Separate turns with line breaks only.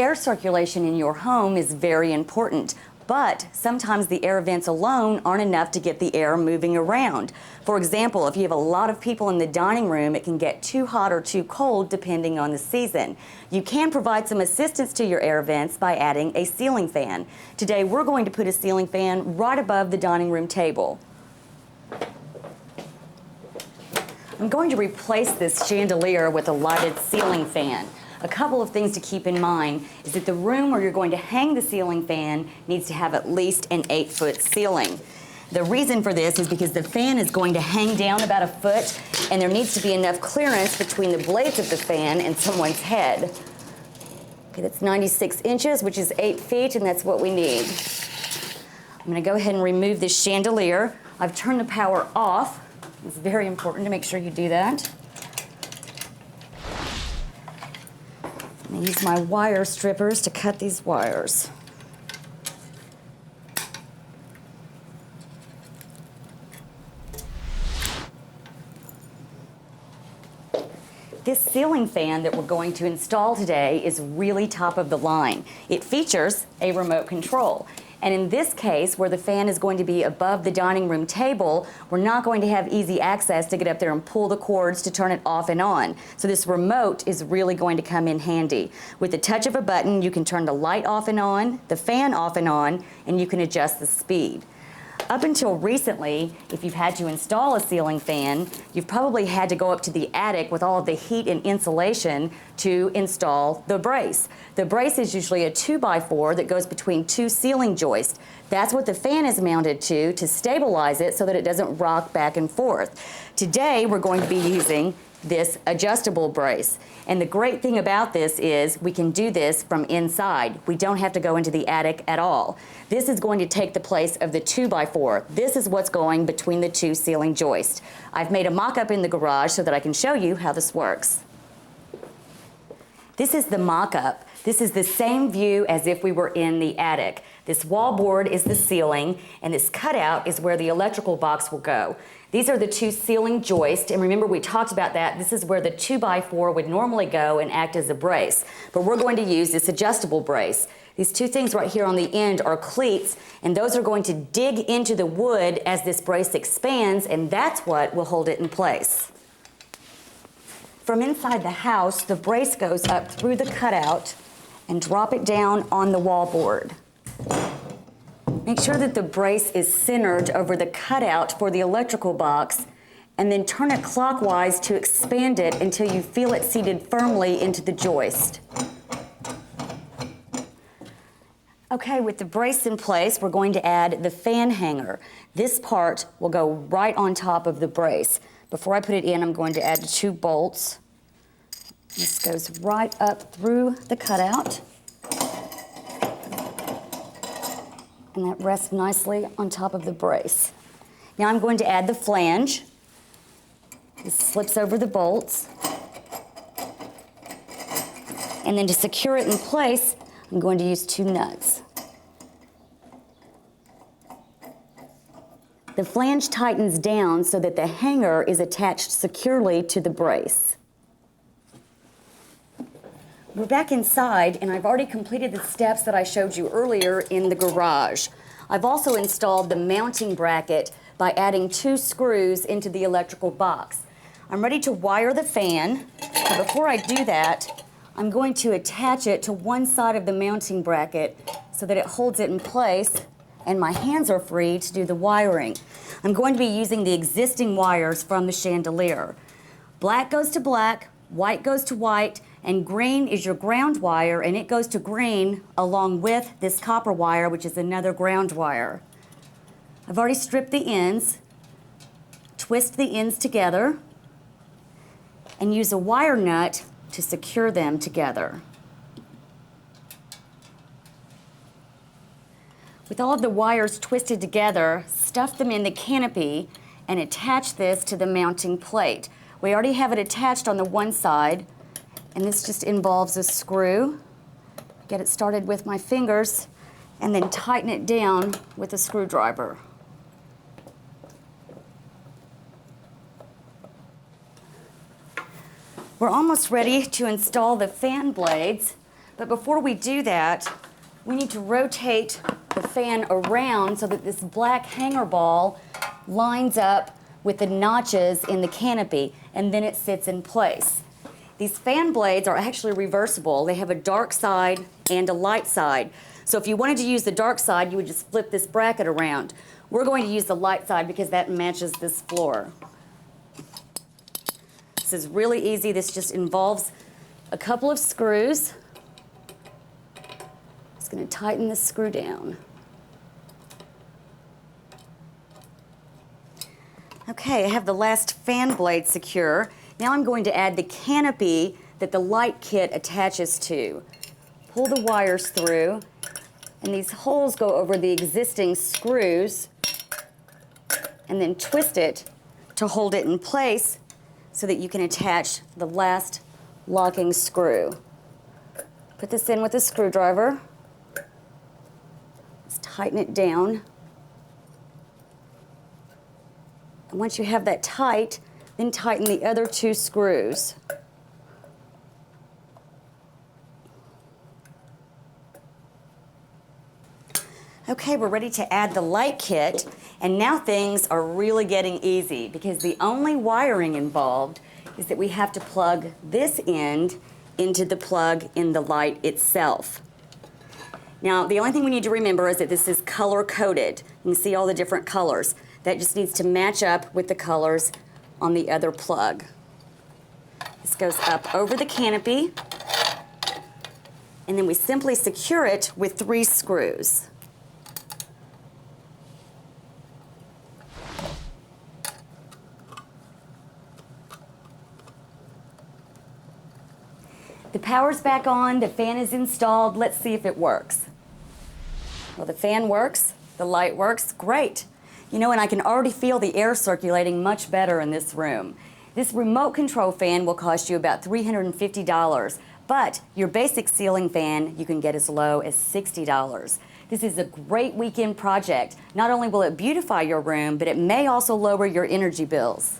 Air circulation in your home is very important, but sometimes the air vents alone aren't enough to get the air moving around. For example, if you have a lot of people in the dining room, it can get too hot or too cold depending on the season. You can provide some assistance to your air vents by adding a ceiling fan. Today we're going to put a ceiling fan right above the dining room table. I'm going to replace this chandelier with a lighted ceiling fan. A couple of things to keep in mind is that the room where you're going to hang the ceiling fan needs to have at least an 8-foot ceiling. The reason for this is because the fan is going to hang down about a foot, and there needs to be enough clearance between the blades of the fan and someone's head. Okay, that's 96 inches, which is 8 feet, and that's what we need. I'm going to go ahead and remove this chandelier. I've turned the power off. It's very important to make sure you do that. I use my wire strippers to cut these wires. This ceiling fan that we're going to install today is really top of the line. It features a remote control. And in this case, where the fan is going to be above the dining room table, we're not going to have easy access to get up there and pull the cords to turn it off and on. So this remote is really going to come in handy. With the touch of a button, you can turn the light off and on, the fan off and on, and you can adjust the speed. Up until recently, if you've had to install a ceiling fan, you've probably had to go up to the attic with all of the heat and insulation to install the brace. The brace is usually a 2x4 that goes between two ceiling joists. That's what the fan is mounted to stabilize it so that it doesn't rock back and forth. Today, we're going to be using this adjustable brace. And the great thing about this is we can do this from inside. We don't have to go into the attic at all. This is going to take the place of the 2x4. This is what's going between the two ceiling joists. I've made a mock-up in the garage so that I can show you how this works. This is the mock-up. This is the same view as if we were in the attic. This wall board is the ceiling, and this cutout is where the electrical box will go. These are the two ceiling joists, and remember we talked about that. This is where the 2x4 would normally go and act as a brace, but we're going to use this adjustable brace. These two things right here on the end are cleats, and those are going to dig into the wood as this brace expands, and that's what will hold it in place. From inside the house, the brace goes up through the cutout and drop it down on the wall board. Make sure that the brace is centered over the cutout for the electrical box, and then turn it clockwise to expand it until you feel it seated firmly into the joist. Okay, with the brace in place, we're going to add the fan hanger. This part will go right on top of the brace. Before I put it in, I'm going to add 2 bolts. This goes right up through the cutout. And that rests nicely on top of the brace. Now I'm going to add the flange. This slips over the bolts. And then to secure it in place, I'm going to use 2 nuts. The flange tightens down so that the hanger is attached securely to the brace. We're back inside, and I've already completed the steps that I showed you earlier in the garage. I've also installed the mounting bracket by adding 2 screws into the electrical box. I'm ready to wire the fan, but before I do that, I'm going to attach it to one side of the mounting bracket so that it holds it in place, and my hands are free to do the wiring. I'm going to be using the existing wires from the chandelier. Black goes to black, white goes to white, and green is your ground wire, and it goes to green along with this copper wire, which is another ground wire. I've already stripped the ends, twist the ends together, and use a wire nut to secure them together. With all of the wires twisted together, stuff them in the canopy and attach this to the mounting plate. We already have it attached on the one side, and this just involves a screw. Get it started with my fingers and then tighten it down with a screwdriver. We're almost ready to install the fan blades. But before we do that, we need to rotate the fan around so that this black hanger ball lines up with the notches in the canopy, and then it sits in place. These fan blades are actually reversible. They have a dark side and a light side. So if you wanted to use the dark side, you would just flip this bracket around. We're going to use the light side because that matches this floor. This is really easy. This just involves a couple of screws. Just going to tighten the screw down. Okay, I have the last fan blade secure. Now I'm going to add the canopy that the light kit attaches to. Pull the wires through, and these holes go over the existing screws, and then twist it to hold it in place so that you can attach the last locking screw. Put this in with a screwdriver. Let's tighten it down. And once you have that tight, then tighten the other two screws. Okay, we're ready to add the light kit, and now things are really getting easy because the only wiring involved is that we have to plug this end into the plug in the light itself. Now, the only thing we need to remember is that this is color-coded. You can see all the different colors. That just needs to match up with the colors on the other plug. This goes up over the canopy, and then we simply secure it with 3 screws. The power's back on, the fan is installed. Let's see if it works. Well, the fan works, the light works, great. You know, and I can already feel the air circulating much better in this room. This remote control fan will cost you about $350, but your basic ceiling fan you can get as low as $60. This is a great weekend project. Not only will it beautify your room, but it may also lower your energy bills.